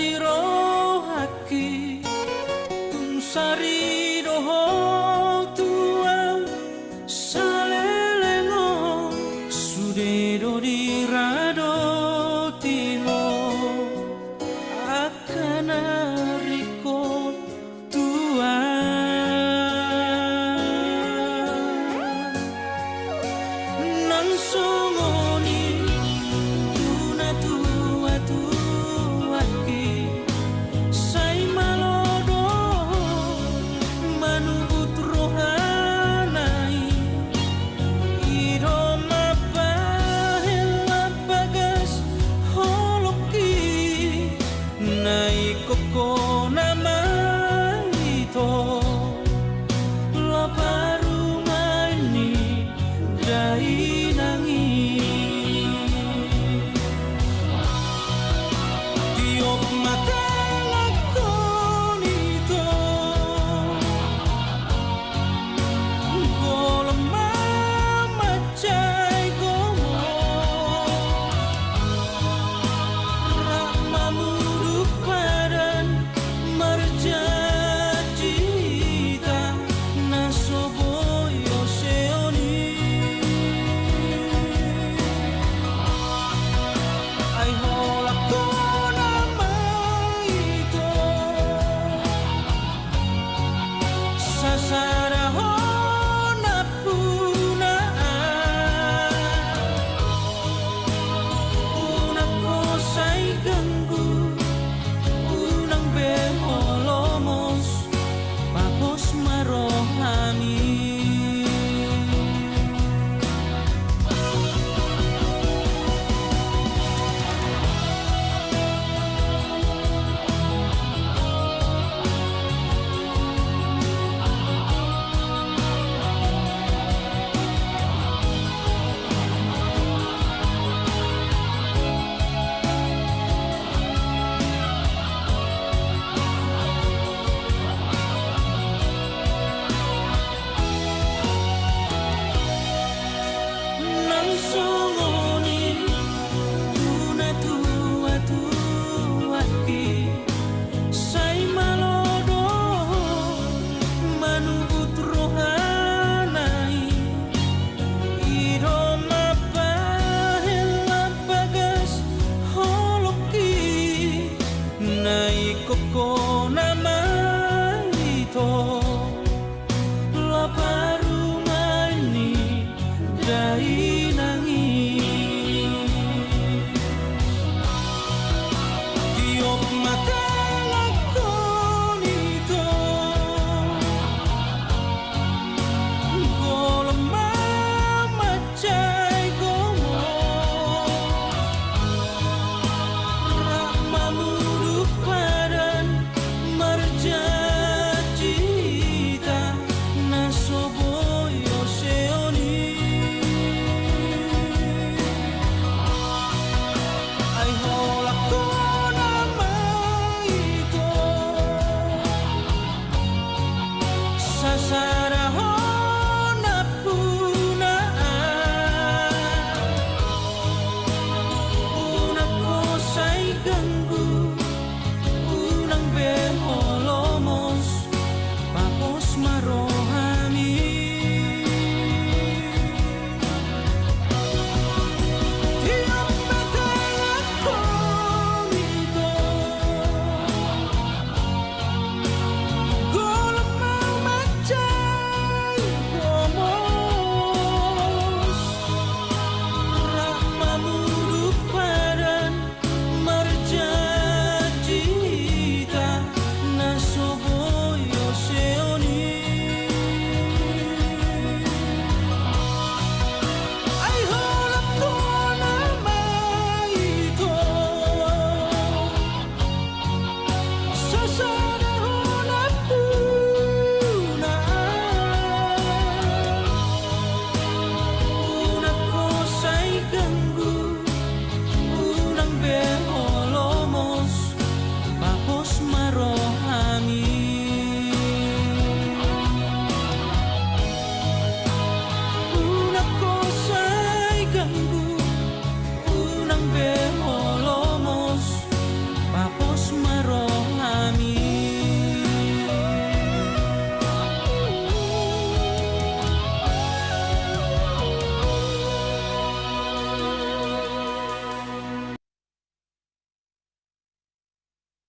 dirohaki sari doho tua salelengo sude do dirado timo akan riko tua nang songoni tuna tua tua ki sai malam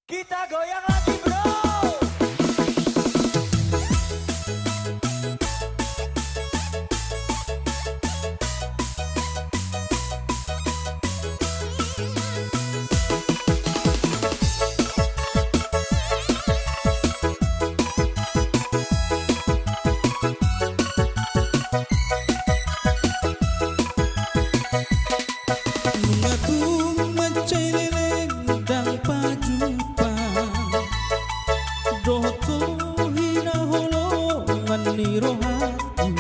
Kita goyang lagi bro. Ngaku macai leleng dang pajupa Doto hina holongan ni rohatu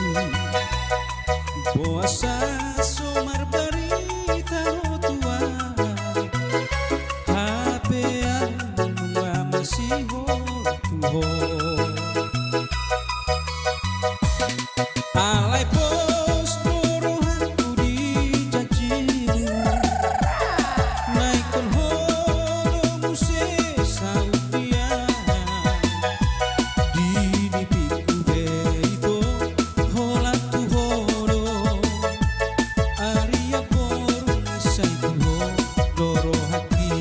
Puasa somar barita tua Hapean nunga masih tuho Alai pos rohanku di jajimu Naikon holo muse saudia Di piku beito hola tu holo Aria borong say tuho doro haki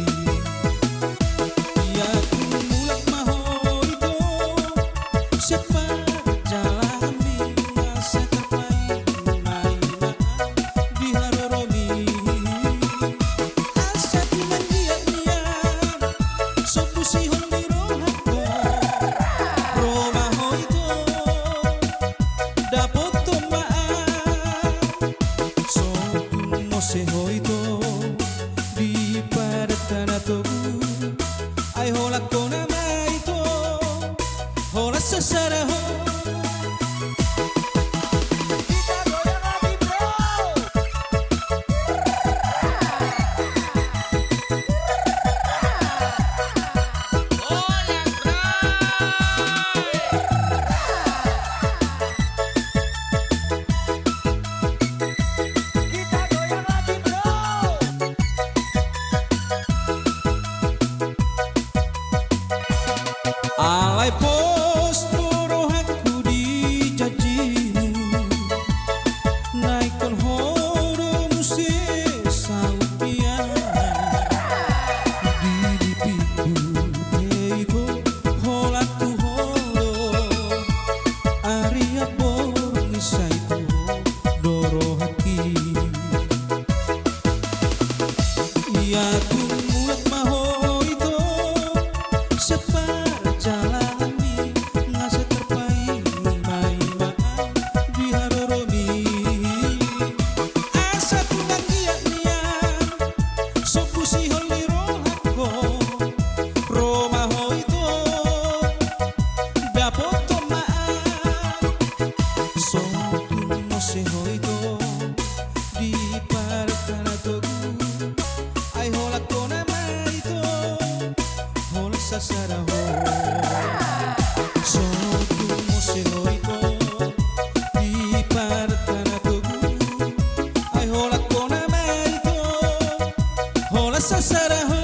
Ya kumulak maho ito Sepa jalan masa terbaik mainan di haroromi Asa timan diam-diam sopusihon di rohako Romaho ito dapat tomaan Sopung moseho ito di padatana togu Ay holak ko nama ito hola sasaraho Kita goyang lagi bro. Kita goyang lagi bro. Alai pos rohanku di jajimu Naikon horo muse saudia Di piku teiko hola tu holo Aria borong isai tu doro haki Ia tumulak maho ito sepajalani ngasa terbaik mainan di haroromi Asa tunang niat-niat sopusihon li rohako Romaho ito dapat tomaan Sopung moseho ito di padatana togu Ay holak ko nama ito hola sasaraho Sopung moseho ito di padatana togu Ay holak ko nama ito hola sasaraho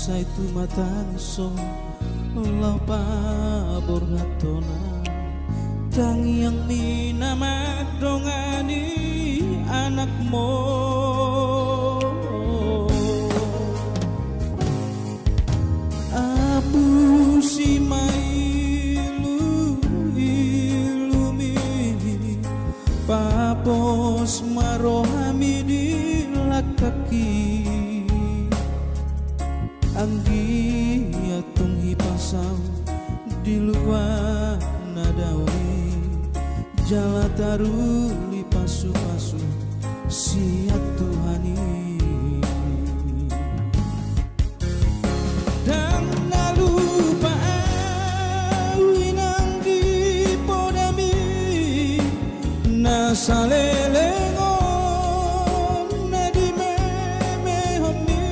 saitu matang so lau pabor hatona tangi yang minamat dongani anakmu abu si mailu ilumi papos marohami di lakaki anggi atung hipasau di luar nadawi jala taru li pasu-pasu siat Tuhani dan nalupa winang di podami nasalelengon na di memehomi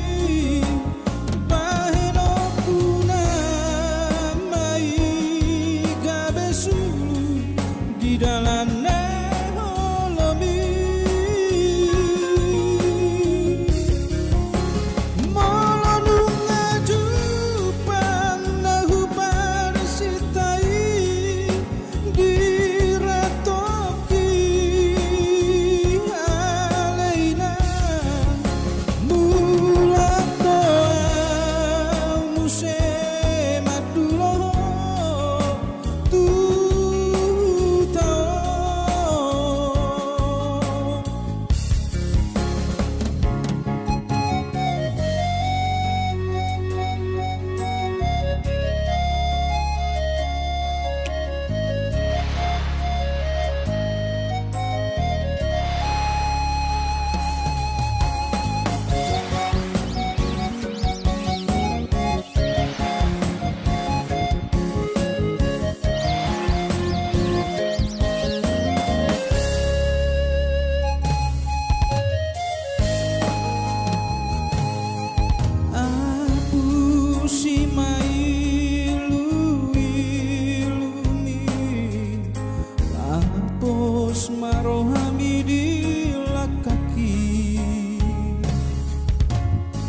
pahenokuna mai gabesulu di dalam neholomi molonunga jupang nahubar sitai diratoki alaina mulak doa musemat dulo tu si mailu ilumi lapos marohami di lakaki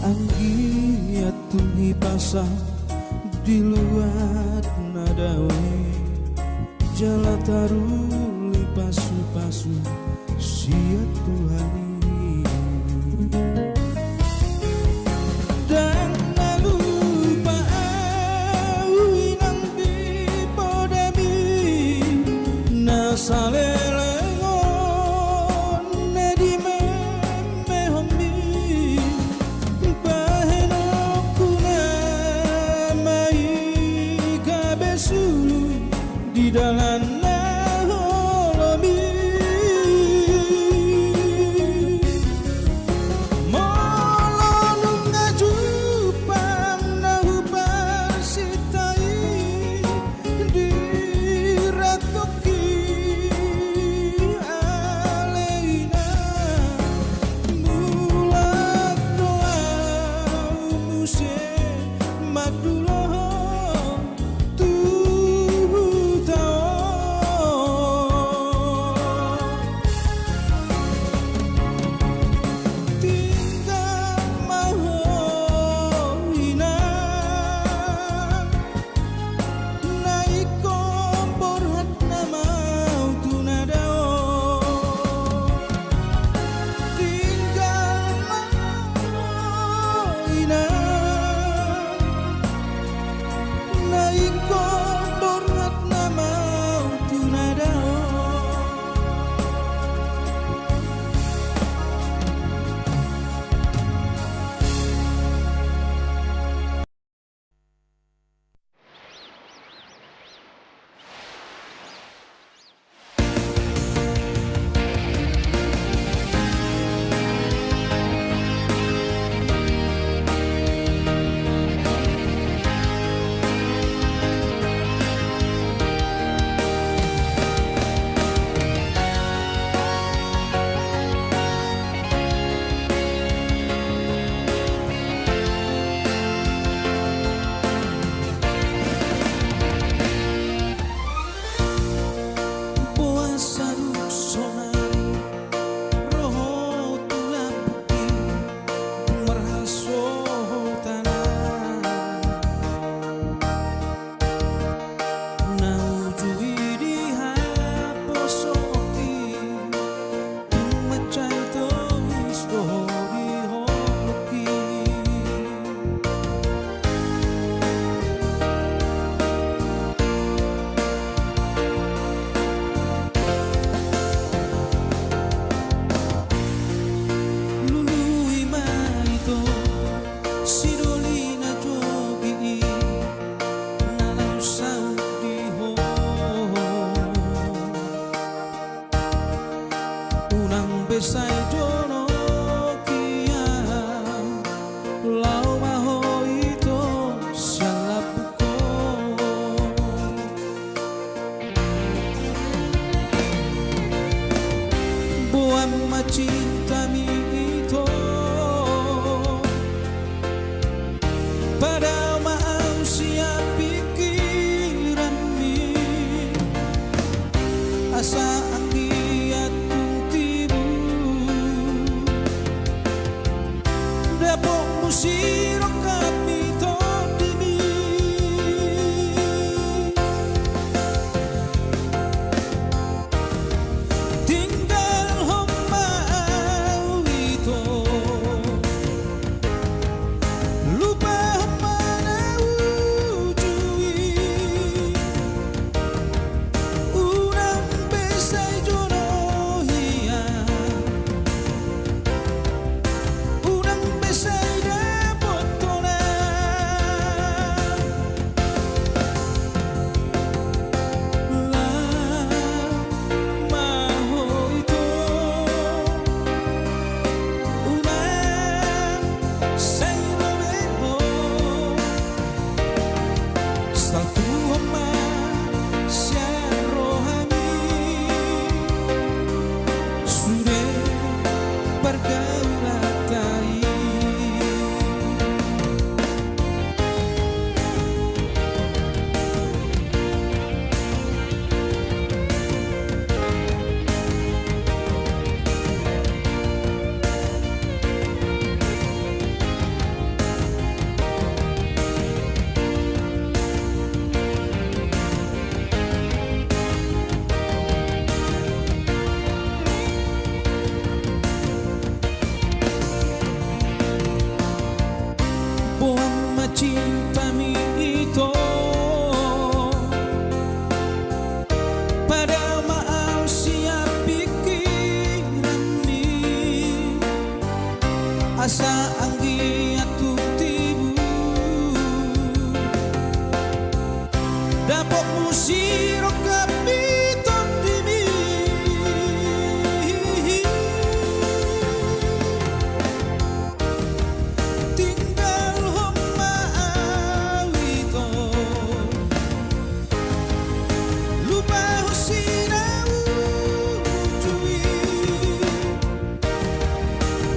anggi atungi pasang di luar nadawi jala taru li pasu-pasu siat Tuhani dan nalupa winang di podami nasalelengon na di memehomi pahenokuna mai gabesulu di dalam neholomi besai jono kia lau maho ito salapuko buam macinta mi ito pada maau siap pikiran mi asa anggiat tung tibu dapok musiro kami todini tinggal homa ito lupa homa na ujui unang besay jono hiya unang besay na botona la maho ito unang say romeo salku homa siya rohani sude pergaulatai buang macinta mi ito pada maau siap pikiran mi asa anggi atu tibu dapok musiro kapiton dimi tinggal homa awito lupa husina ujui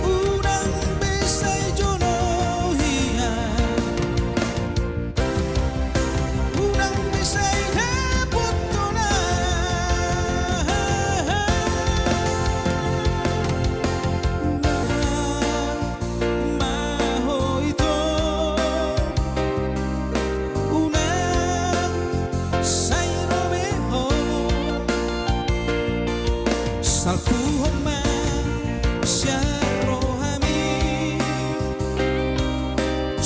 unang besay jono hiya unang besay na botona maho ito unang say romeo salku homa siya rohami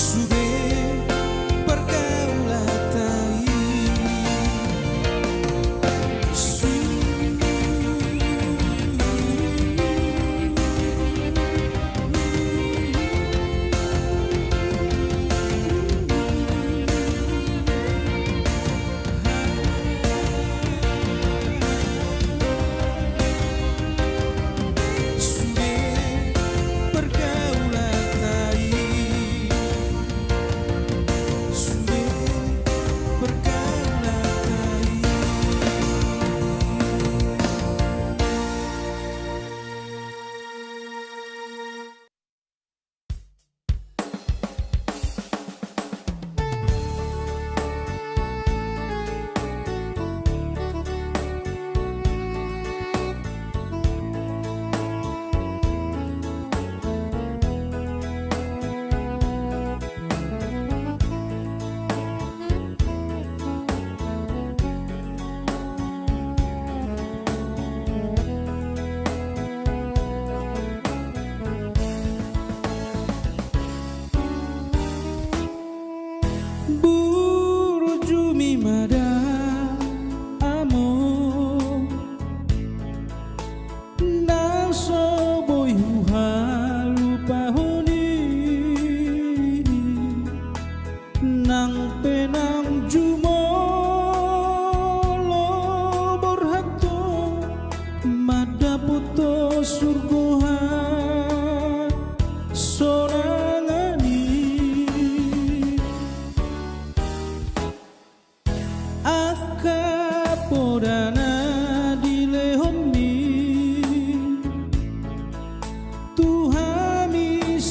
sude pergaulatai sude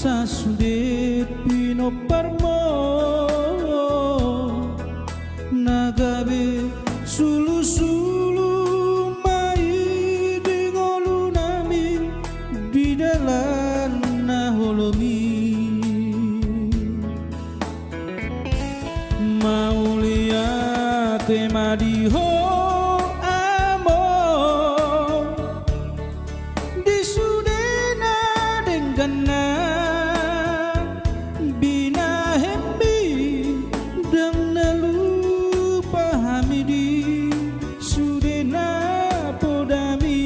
sasudet pino parmo nagabe sulu-sulu mai dingolu nami di dalam naholomi maulia tema diho amo di sudena dengan bina hembi dan nalu pahami di sudena podami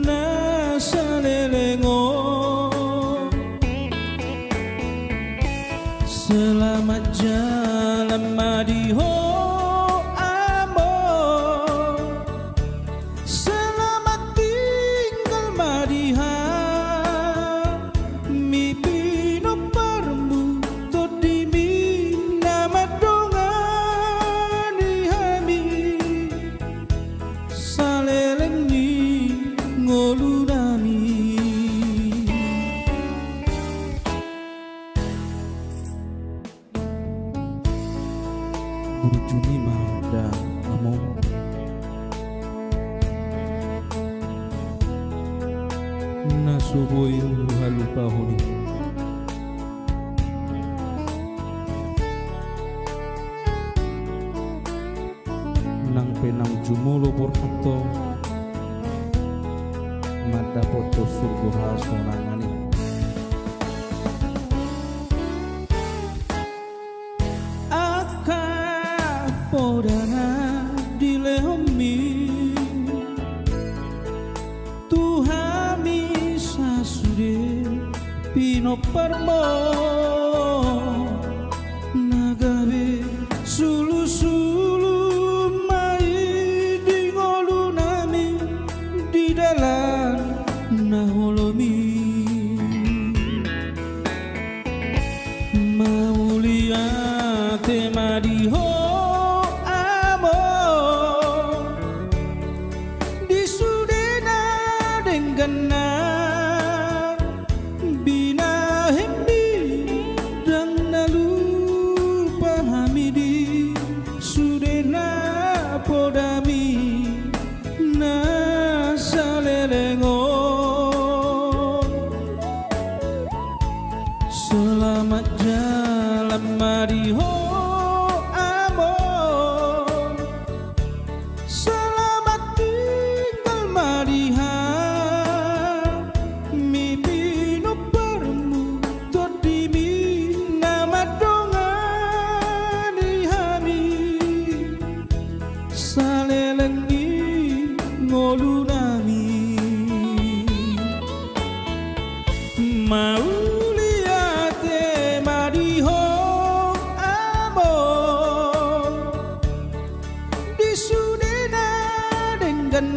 na salelengo selamat jalan madiho amo selamat tinggal madiha mimpi no parmu todimi nama dongani hami salelengi ngolunami burjuni mada amo nasuboy halupahuli nang penang jumulo porhato mada poto surgo hasonangani podana dilehomi tuhami sasude pino parmo nagabe sulu-sulu mai dingolu nami di dalam naholomi maulia tema diho bina hembi dan nalu pahami di sudena podami na salelengo selamat jalan madiho amo selamat tinggal madiha salelengi ngolunami mauliate madiho amo di sudena dengan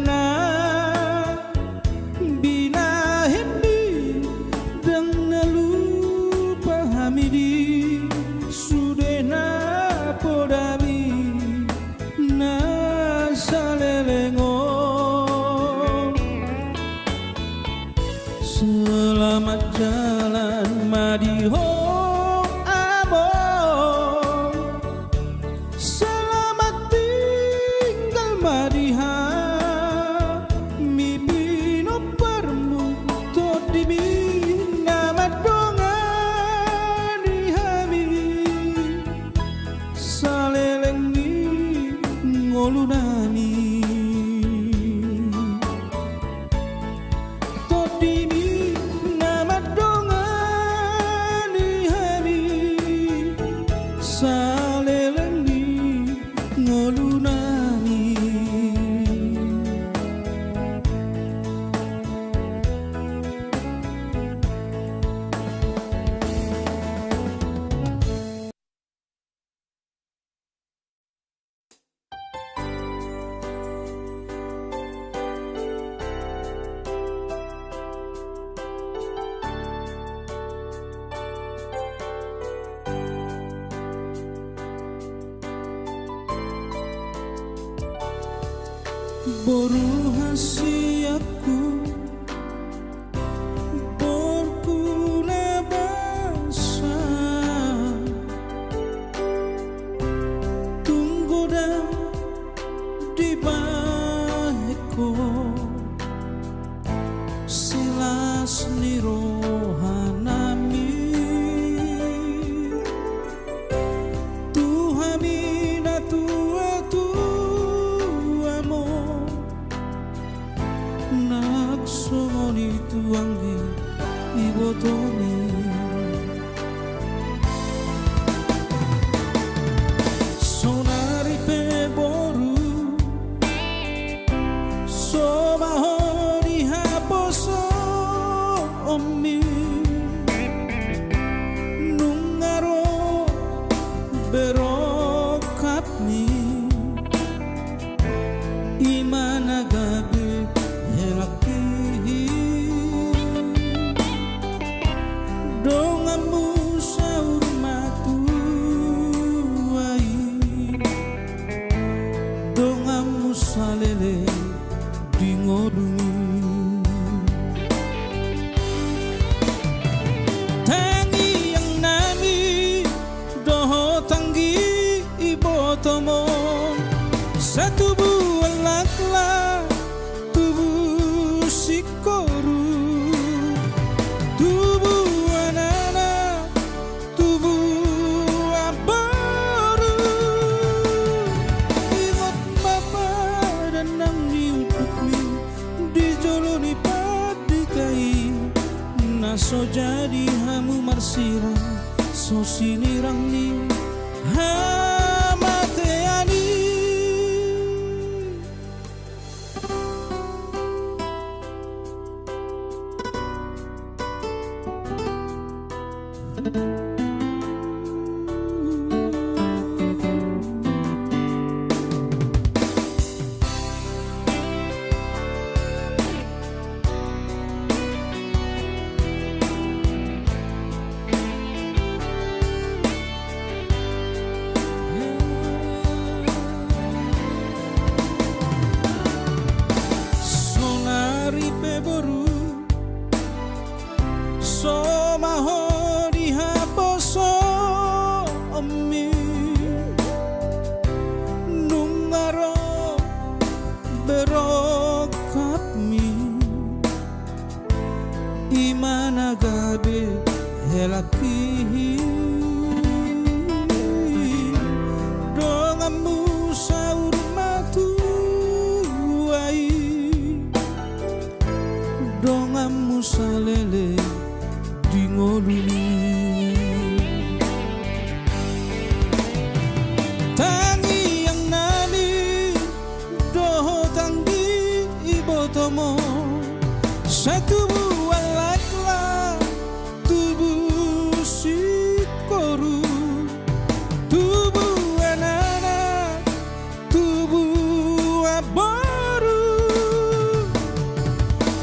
bina hembi dan nalu pahami di sudena podami na salelengo selamat jalan madiho amo selamat tinggal madiha mimpi no parmu todimi nama dongani hami salelengi ngolunami todimi nama dongani hami salelengi ngolunami boru hasiaku borku ni rohanami Tuhami na tua mo Nagsumoni tuanggi ibotomi Sonari peboru Somahori haposo omi Nungaro berokapmi Imanagabe helaki Dongamu saur matuai Dongamu salele dingorumi Tangi yang nami doho tanggi ibotomo Satu buah lakla tubuh sikoru Tubuh anana tubuh abaru Ingat mama dan nang diudukmi Dijoloni padikai Naso jadi hamu marsirang So sinirang ni hamateani Sonari peboru Somahori haposo omi Nungaro berokapmi Imanagabe helaki Dongamu saur matuai Dongamu salele dingolumi Tangi yang nani doho tanggi ibotomo Satu buah lakla tubuh sikoru Tubuh anana tubuh abaru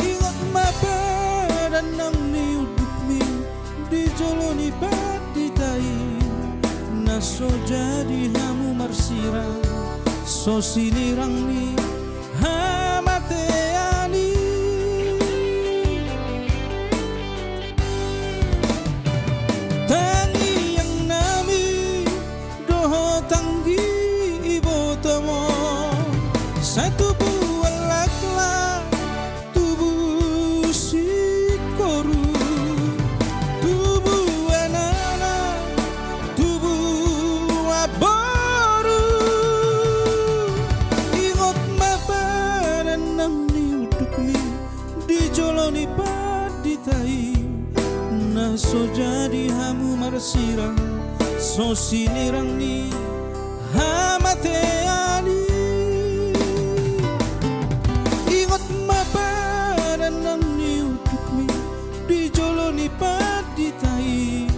Ingat mapa dan nang niudukmi Dijoloni paditai Naso jadi hamu marsirang So sinirang ni hamateani Tangi yang nami doho tanggi ibotomo Satu buah lakla tubuh sikoru Tubuh anana tubuh abaru Ingat mapa dan nang niudukmi Dijoloni paditai Naso jadi hamu marsirang So sinirang ni hamateani Ingat mapa dan nang niudukmi Dijoloni paditai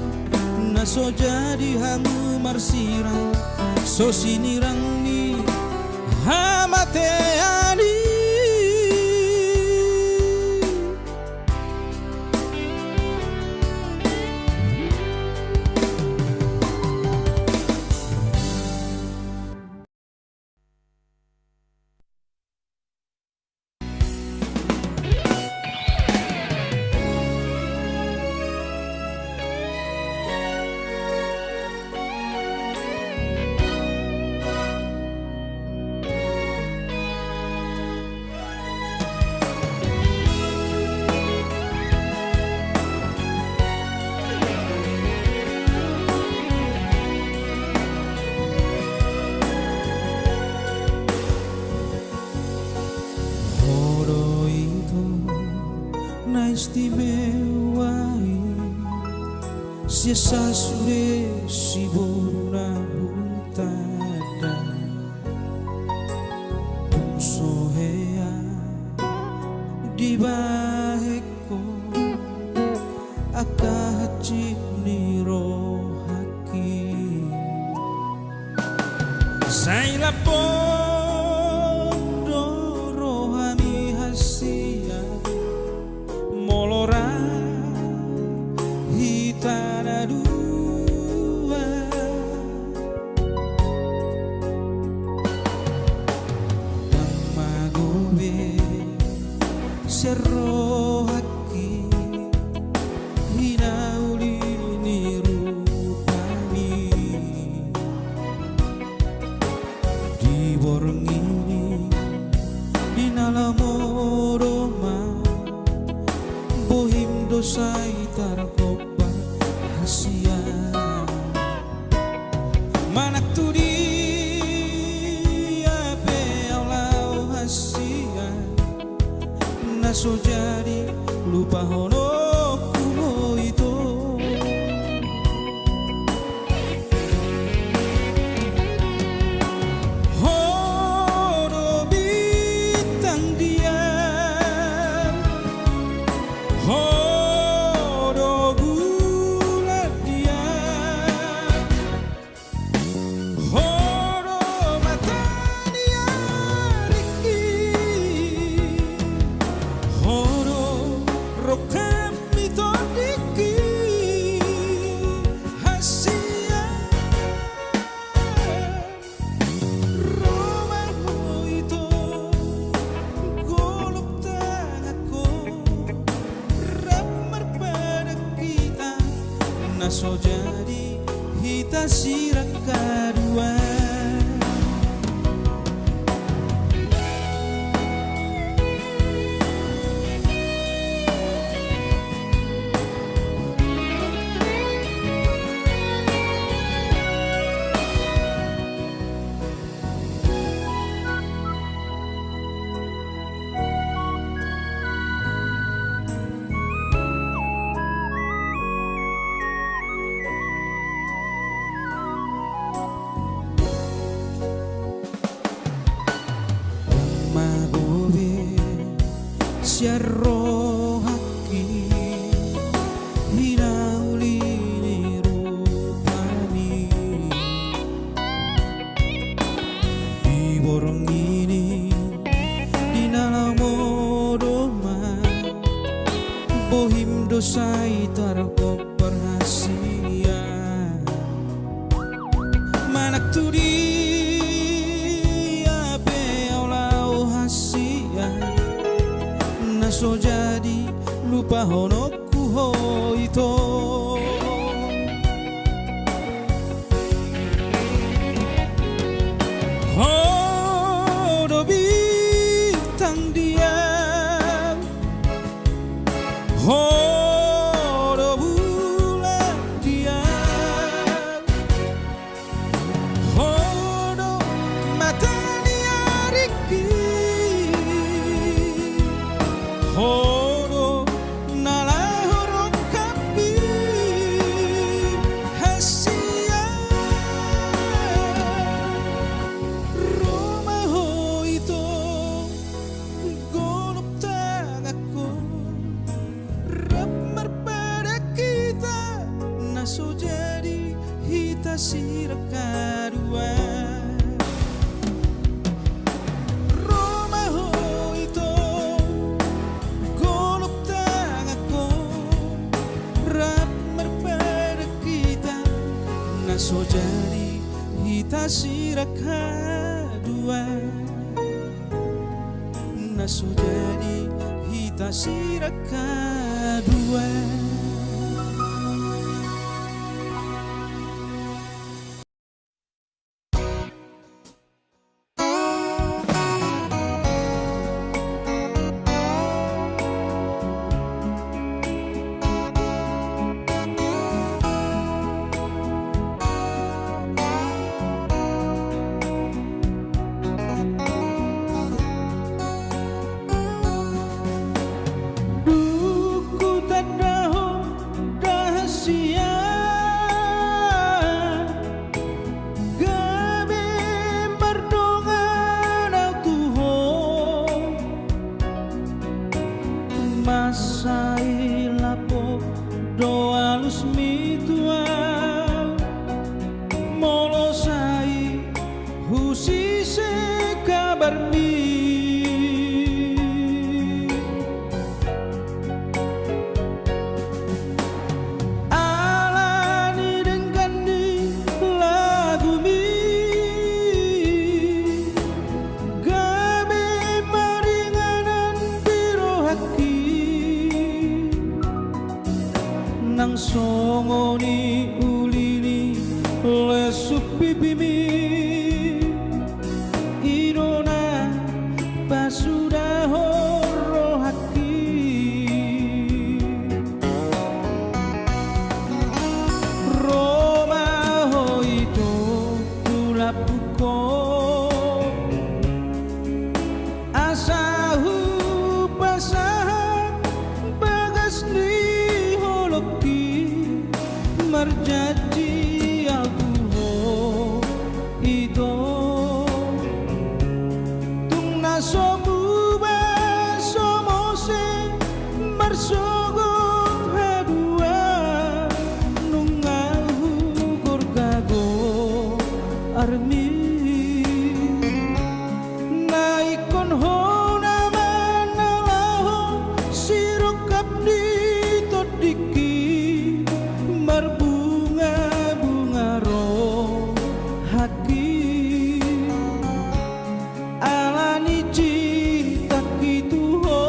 Naso jadi hamu marsirang So sinirang ni hamateani istimewai siasa sure si boruna hutada sohea di baheko akahaci niro haki saila podo rohani hasia molora hitana dua yang magobe serro haki hinauli nirupani di borong ini di nalamoroma bohim dosai tarkoba hasia manak tudi ape aulau hasia naso jadi lupa hono kumo itu hono bintang dia hono bulan dia hono mata dia Riki hono rokam mitodiki hasia romaho itu golok tanganku ramar pada kita naso jadi hita sirak kedua magobe siarro haki hinauli nirupani di borong ini di nalamodoma bohim dosai tarkop berhasia manak tudi naso jadi lupa hono kuho itu hono bintang dia hono bulan dia hono mata dia Riki hono nalahoro kapi hasia romaho itu golok tanganku ramar pada kita naso jadi hita sirak kedua naso jadi hita sirak kedua naso jadi hita sirak kedua nang songoni ulini lesup bibimi irona basuda horo haki Roma hoito tulapuko asahu pasahan bagas ni holoki marjaji altuho ito tung nasobu basomose marsogot hadua nungahu gorgago armi naikon ho naman nalaho sirokap di todiki marbunga-bunga roh haki alani cinta gitu ho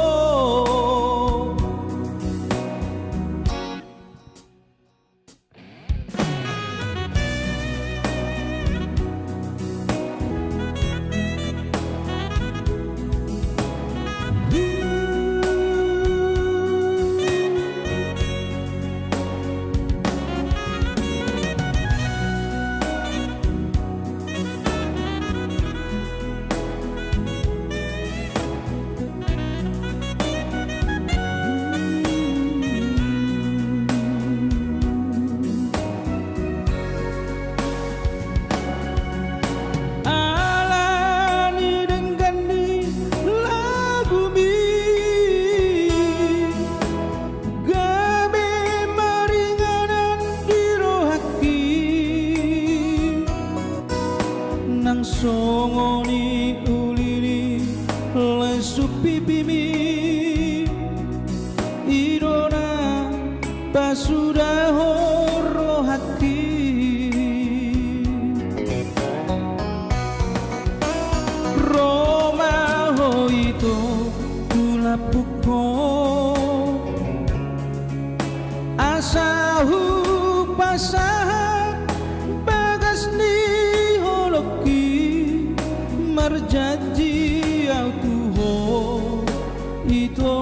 alani dengan di lagu mi gabe maringanan di rohaki nang songoni ulini lesup bibimi irona basuda horo haki Roma hoito tulapuko asahu pasahan bagas ni holoki marjaji autuho ito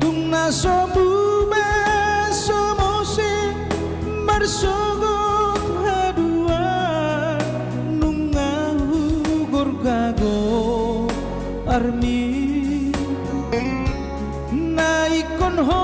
tung nasobu basomose marsogot hadua nungahu gorgago armi naikon ho